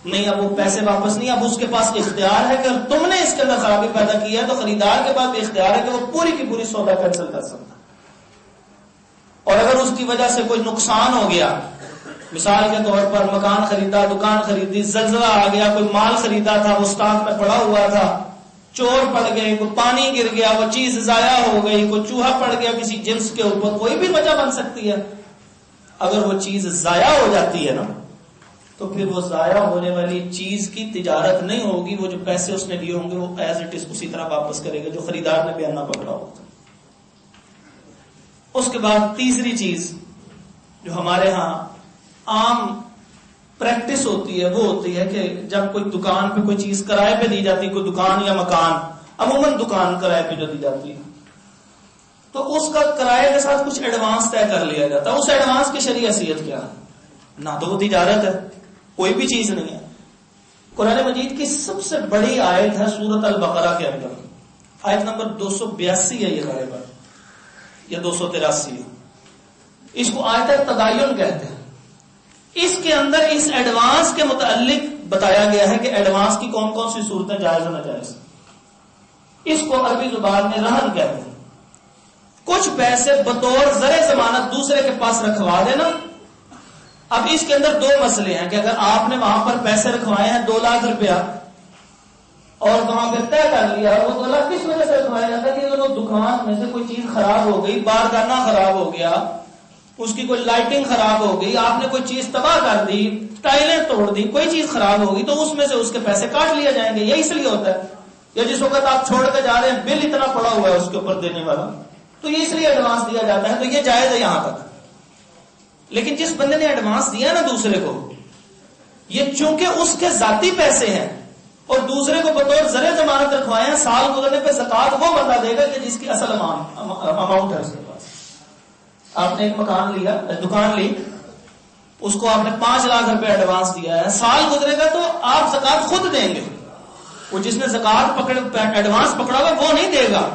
نہیں، اب وہ پیسے واپس نہیں. اب اس کے پاس اختیار ہے کہ تم نے اس کے اندر خرابی پیدا کی ہے تو خریدار کے پاس بھی اختیار ہے کہ وہ پوری کی پوری سودا کینسل کر سکتا. اور اگر اس کی وجہ سے کوئی نقصان ہو گیا، مثال کے طور پر مکان خریدا، دکان خریدی، زلزلہ آ گیا، کوئی مال خریدا تھا وہ اسٹاک میں پڑا ہوا تھا، چور پڑ گئے، کوئی پانی گر گیا، وہ چیز ضائع ہو گئی، کوئی چوہا پڑ گیا کسی جنس کے اوپر، کوئی بھی وجہ بن سکتی ہے. اگر وہ چیز ضائع ہو جاتی ہے نا تو پھر وہ ضائع ہونے والی چیز کی تجارت نہیں ہوگی. وہ جو پیسے اس نے دیے ہوں گے وہ ایز اٹ از اسی طرح واپس کرے گا جو خریدار نے بیانہ پکڑا ہوگا. اس کے بعد تیسری چیز جو ہمارے ہاں عام پریکٹس ہوتی ہے وہ ہوتی ہے کہ جب کوئی دکان پہ کوئی چیز کرائے پہ دی جاتی ہے، کوئی دکان یا مکان، عموماً دکان کرائے پہ جو دی جاتی ہے تو اس کا کرائے کے ساتھ کچھ ایڈوانس طے کر لیا جاتا ہے. اس ایڈوانس کی شرعی حیثیت کیا ہے؟ نہ تو وہ تجارت ہے، کوئی بھی چیز نہیں ہے. قرآن مجید کی سب سے بڑی آیت ہے سورۃ البقرہ کے اندر، آیت نمبر 282 ہے یہ غالباً یا 283 ہے. اس کو آیت تداین کہتے ہیں. اس کے اندر اس ایڈوانس کے متعلق بتایا گیا ہے کہ ایڈوانس کی کون کون سی صورتیں جائز و ناجائز. اس کو عربی زبان میں رہن کہتے ہیں. کچھ پیسے بطور زر ضمانت دوسرے کے پاس رکھوا دینا. اب اس کے اندر 2 مسئلے ہیں کہ اگر آپ نے وہاں پر پیسے رکھوائے ہیں 2 لاکھ روپیہ اور وہاں پہ طے کر لیا، وہ 2 لاکھ کس وجہ سے رکھوایا جاتا ہے کہ اگر وہ دکان میں سے کوئی چیز خراب ہو گئی، بارگانا خراب ہو گیا، اس کی کوئی لائٹنگ خراب ہو گئی، آپ نے کوئی چیز تباہ کر دی، ٹائلیں توڑ دی، کوئی چیز خراب ہو گئی تو اس میں سے اس کے پیسے کاٹ لیے جائیں گے. یہ اس لیے ہوتا ہے. یا جس وقت آپ چھوڑ کے جا رہے ہیں بل اتنا پڑا ہوا ہے اس کے اوپر دینے والا، تو یہ اس لیے ایڈوانس دیا جاتا ہے. تو یہ جائز ہے یہاں تک. لیکن جس بندے نے ایڈوانس دیا نا دوسرے کو، یہ چونکہ اس کے ذاتی پیسے ہیں اور دوسرے کو بطور زر ضمانت رکھوائے ہیں، سال گزرنے پہ زکات وہ بتا دے گا کہ جس کی اصل اماؤنٹ ہے اس کے پاس. آپ نے ایک مکان لیا، دکان لی، اس کو آپ نے 5 لاکھ روپے ایڈوانس دیا ہے، سال گزرے گا تو آپ زکات خود دیں گے. وہ جس نے زکات ایڈوانس پکڑا ہوا وہ نہیں دے گا،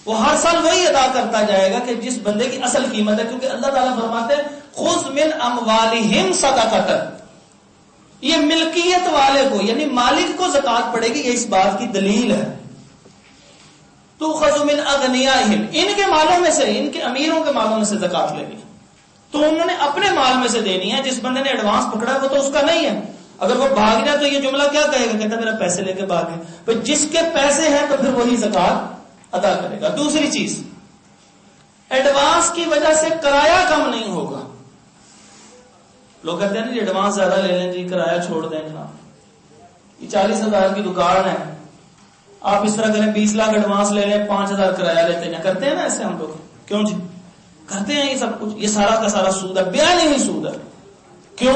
وہ ہر سال وہی ادا کرتا جائے گا کہ جس بندے کی اصل قیمت ہے. کیونکہ اللہ تعالیٰ فرماتے ہیں خذ من اموالہم صدقۃ، یہ ملکیت والے کو یعنی مالک کو زکات پڑے گی. یہ اس بات کی دلیل ہے. تؤخذ من اغنیائہم، ان کے مالوں میں سے، ان کے امیروں کے مالوں میں سے زکات لے گی تو انہوں نے اپنے مال میں سے دینی ہے. جس بندے نے ایڈوانس پکڑا ہے وہ تو اس کا نہیں ہے. اگر وہ بھاگ جائے تو یہ جملہ کیا کہے گا؟ کہتا میرا پیسے لے کے بھاگے. تو جس کے پیسے ہیں تو پھر وہی زکات ادا کرے گا. دوسری چیز، ایڈوانس کی وجہ سے کرایہ کم نہیں ہوگا. لوگ کہتے ہیں نا جی ایڈوانس زیادہ لے لیں جی، کرایہ چھوڑ دیں جناب. یہ 40,000 کی دکان ہے، آپ اس طرح کریں 20 لاکھ ایڈوانس لے لیں، 5,000 کرایہ لیتے ہیں. کرتے ہیں نا ایسے ہم لوگ؟ کیوں جی کرتے ہیں یہ سب کچھ؟ یہ سارا کا سارا سود ہے، بیان ہی سود ہے. کیوں؟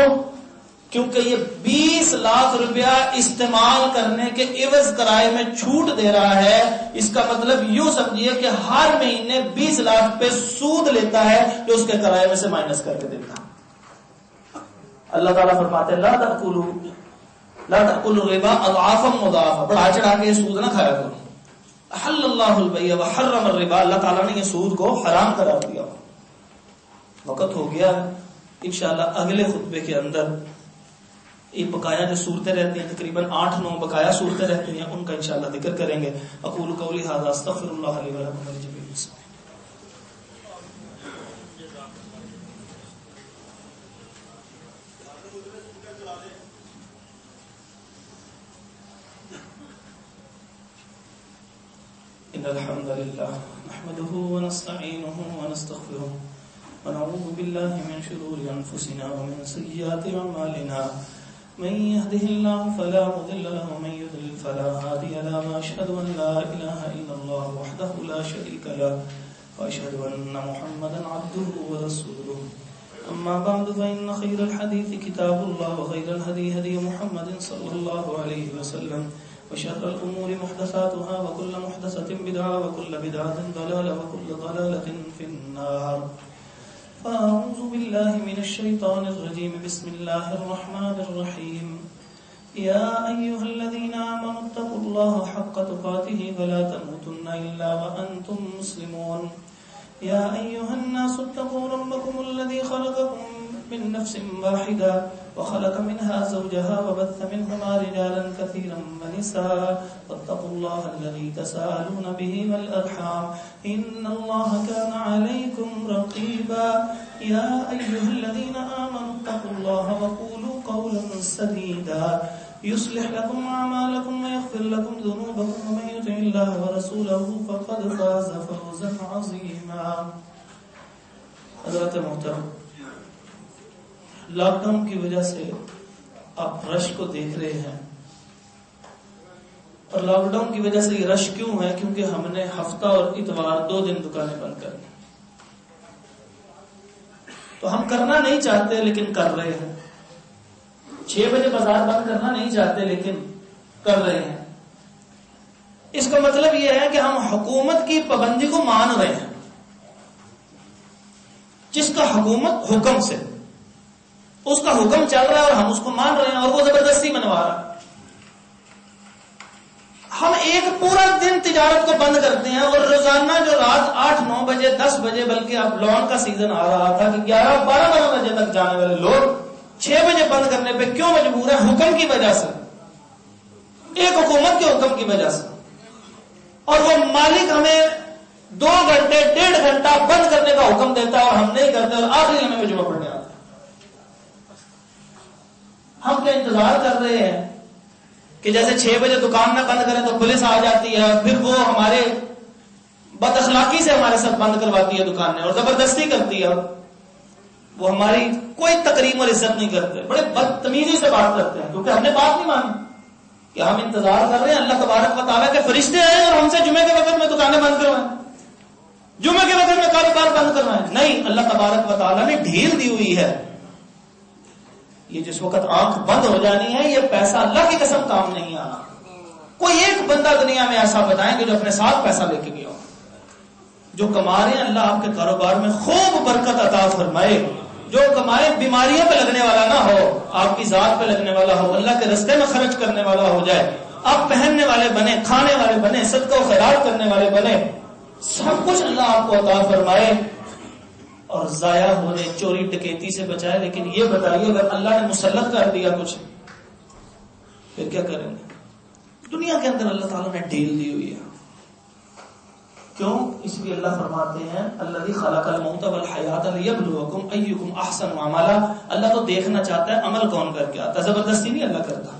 کیونکہ یہ 20 لاکھ روپیہ استعمال کرنے کے عوض کرائے میں چھوٹ دے رہا ہے. اس کا مطلب یوں سمجھیے کہ ہر مہینے 20 لاکھ پہ سود لیتا ہے جو اس کے کرائے میں سے مائنس کر کے دیتا ہے. اللہ تعالیٰ فرماتے ہیں لا تأکلوا الربا اضعافا مضاعفا، بڑھا چڑھا کے یہ سود نہ کھایا کرو. احل اللہ البیع وحرم الربا، اللہ تعالیٰ نے یہ سود کو حرام قرار دیا. وقت ہو گیا ہے، انشاءاللہ اگلے خطبے کے اندر یہ بقایا جو صورتیں رہتی ہیں، تقریباً 8-9 بقایا صورتیں رہتی ہیں، ان کا انشاءاللہ ذکر کریں گے. اقول قولی ھذا استغفر اللہ لی ولکم ولجميع المسلمین. إن الحمد لله نحمده ونستعينه ونستغفره ونعوذ بالله من شرور أنفسنا ومن سيئات أعمالنا من يهده الله فلا مضل له ومن يضلل فلا هادي له وأشهد أن لا إله إلا الله وحده لا شريك له وأشهد أن محمدا عبده ورسوله. أما بعد فإن خير الحديث كتاب الله وخير الهدي هدي محمد صلى الله عليه وسلم وشر الأمور محدثاتها وكل محدثة بدعة وكل بدعة ضلالة وكل ضلالة في النار. فأعوذ بالله من الشيطان الرجيم. بسم الله الرحمن الرحيم. يا أيها الذين آمنوا اتقوا الله حق تقاته ولا تموتن إلا وأنتم مسلمون يا أيها الناس اتقوا ربكم الذي خلقكم من نفس واحدة وخلق منها زوجها وبث منهما رجالا كثيرا ونساء واتقوا الله الذي تساءلون به والأرحام إن الله كان عليكم رقيبا يا أيها الذين آمنوا اتقوا الله وقولوا قولا سديدا يصلح لكم أعمالكم ويغفر لكم ذنوبكم ومن يطع الله ورسوله فقد فاز فوزا عظيما. حضرت محترم، لاک ڈاؤن کی وجہ سے آپ رش کو دیکھ رہے ہیں، اور لاک ڈاؤن کی وجہ سے یہ رش کیوں ہے؟ کیونکہ ہم نے ہفتہ اور اتوار 2 دن دکانیں بند کر دی. تو ہم کرنا نہیں چاہتے لیکن کر رہے ہیں. 6 بجے بازار بند کرنا نہیں چاہتے لیکن کر رہے ہیں. اس کا مطلب یہ ہے کہ ہم حکومت کی پابندی کو مان رہے ہیں. جس کا حکومت حکم سے، اس کا حکم چل رہا ہے اور ہم اس کو مان رہے ہیں، اور وہ زبردستی منوا رہا ہے. ہم ایک پورا دن تجارت کو بند کرتے ہیں، اور روزانہ جو رات 8-9 بجے 10 بجے، بلکہ اب لون کا سیزن آ رہا تھا کہ 11-12 بجے تک جانے والے لوگ 6 بجے بند کرنے پہ کیوں مجبور ہے؟ حکم کی وجہ سے، ایک حکومت کے حکم کی وجہ سے. اور وہ مالک ہمیں 2 گھنٹے 1.5 گھنٹہ بند کرنے کا حکم دیتا ہے اور ہم نہیں کرتے، اور آخری ہمیں جمعہ پڑھنے آتا ہے. ہم کیا انتظار کر رہے ہیں کہ جیسے 6 بجے دکان نہ بند کریں تو پولیس آ جاتی ہے، پھر وہ ہمارے بد اخلاقی سے ہمارے ساتھ بند کرواتی ہے دکانیں اور زبردستی کرتی ہے. وہ ہماری کوئی تکریم اور عزت نہیں کرتے، بڑے بدتمیزی سے بات کرتے ہیں، کیونکہ ہم نے بات نہیں مانی کہ ہم انتظار کر رہے ہیں اللہ تبارک و تعالیٰ کے فرشتے آئے اور ہم سے جمعے کے وقت میں دکانیں بند کروائیں، جمعے کے وقت میں کاروبار بند کروائیں. نہیں، اللہ تبارک و تعالیٰ نے ڈھیل دی ہوئی ہے. یہ جس وقت آنکھ بند ہو جانی ہے، یہ پیسہ اللہ کی قسم کام نہیں آنا. کوئی ایک بندہ دنیا میں ایسا بتائیں کہ جو اپنے ساتھ پیسہ لے کے گیا ہو. جو کما رہے ہیں اللہ آپ کے کاروبار میں خوب برکت عطا فرمائے. جو کمائے بیماریوں پہ لگنے والا نہ ہو، آپ کی ذات پہ لگنے والا ہو، اللہ کے رستے میں خرچ کرنے والا ہو جائے. آپ پہننے والے بنے، کھانے والے بنے، صدقہ و خیرات کرنے والے بنے. سب کچھ اللہ آپ کو عطا فرمائے اور ضائع ہونے، چوری ڈکیتی سے بچائے. لیکن یہ بتائیے اگر اللہ نے مسلط کر دیا کچھ، پھر کیا کریں گے؟ دنیا کے اندر اللہ تعالیٰ نے ڈھیل دی ہوئی ہے. کیوں؟ اس لیے اللہ فرماتے ہیں الذی خلق الموت والحیات لیبلوکم ایکم احسن عملا. اللہ تو دیکھنا چاہتا ہے عمل کون کر کے آتا ہے، زبردستی نہیں اللہ کرتا.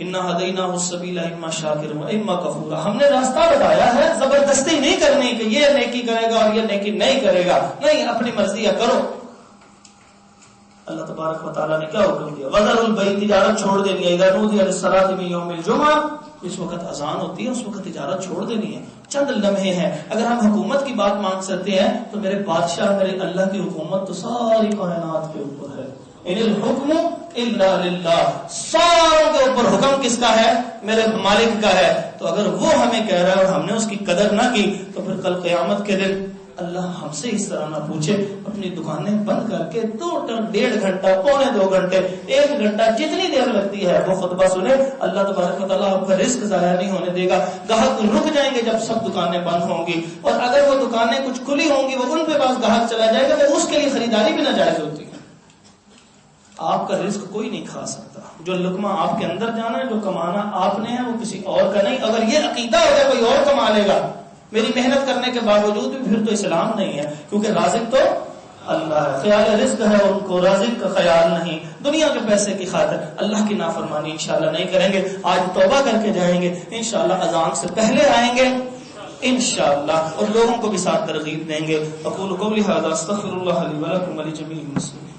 انا ہدیناہ السبیل اما شاکرا واما کفورا. ہم نے راستہ بتایا ہے، زبردستی نہیں کرنی کہ یہ نیکی کرے گا اور یہ نیکی نہیں کرے گا. نہیں، اپنی مرضی کرو. اللہ تبارک و تعالیٰ نے کیا حکم دیا؟ وذروا البیع، تجارت چھوڑ دینی ہے. اذا نودی للصلاۃ من یوم الجمعہ، اس وقت اذان ہوتی ہے اس وقت تجارت چھوڑ دینی ہے. چند لمحے ہیں. اگر ہم حکومت کی بات مان سکتے ہیں تو میرے بادشاہ، میرے اللہ کی حکومت تو ساری کائنات کے اوپر ہے. ان الحکم الا للہ، ساروں کے اوپر حکم کس کا ہے؟ میرے مالک کا ہے. تو اگر وہ ہمیں کہہ رہا ہے اور ہم نے اس کی قدر نہ کی تو پھر کل قیامت کے دن اللہ ہم سے اس طرح نہ پوچھے. اپنی دکانیں بند کر کے 1.5 گھنٹہ، 2 گھنٹے، 1 گھنٹہ جتنی دیر لگتی ہے وہ خطبہ سنے. اللہ تبارک و تعالیٰ آپ کا رزق ضائع نہیں ہونے دے گا. گاہک رک جائیں گے جب سب دکانیں بند ہوں گی، اور اگر وہ دکانیں کچھ کھلی ہوں گی وہ ان کے پاس گاہک چلا جائے گا تو اس کے لیے خریداری بھی ناجائز ہوتی ہے. آپ کا رزق کوئی نہیں کھا سکتا. جو لقمہ آپ کے اندر جانا ہے، جو کمانا آپ نے ہے، وہ کسی اور کا نہیں. اگر یہ عقیدہ ہو جائے کوئی اور کما لے گا میری محنت کرنے کے باوجود بھی، پھر تو اسلام نہیں ہے. کیونکہ رازق تو اللہ ہے. خیال رزق ہے ان کو، رازق کا خیال نہیں. دنیا کے پیسے کی خاطر اللہ کی نافرمانی انشاءاللہ نہیں کریں گے. آج توبہ کر کے جائیں گے انشاءاللہ. اذان سے پہلے آئیں گے انشاءاللہ، اور لوگوں کو بھی ساتھ ترغیب دیں گے. اقول قولی ھذا استغفر اللہ لی ولکم ولجمیع المسلمین.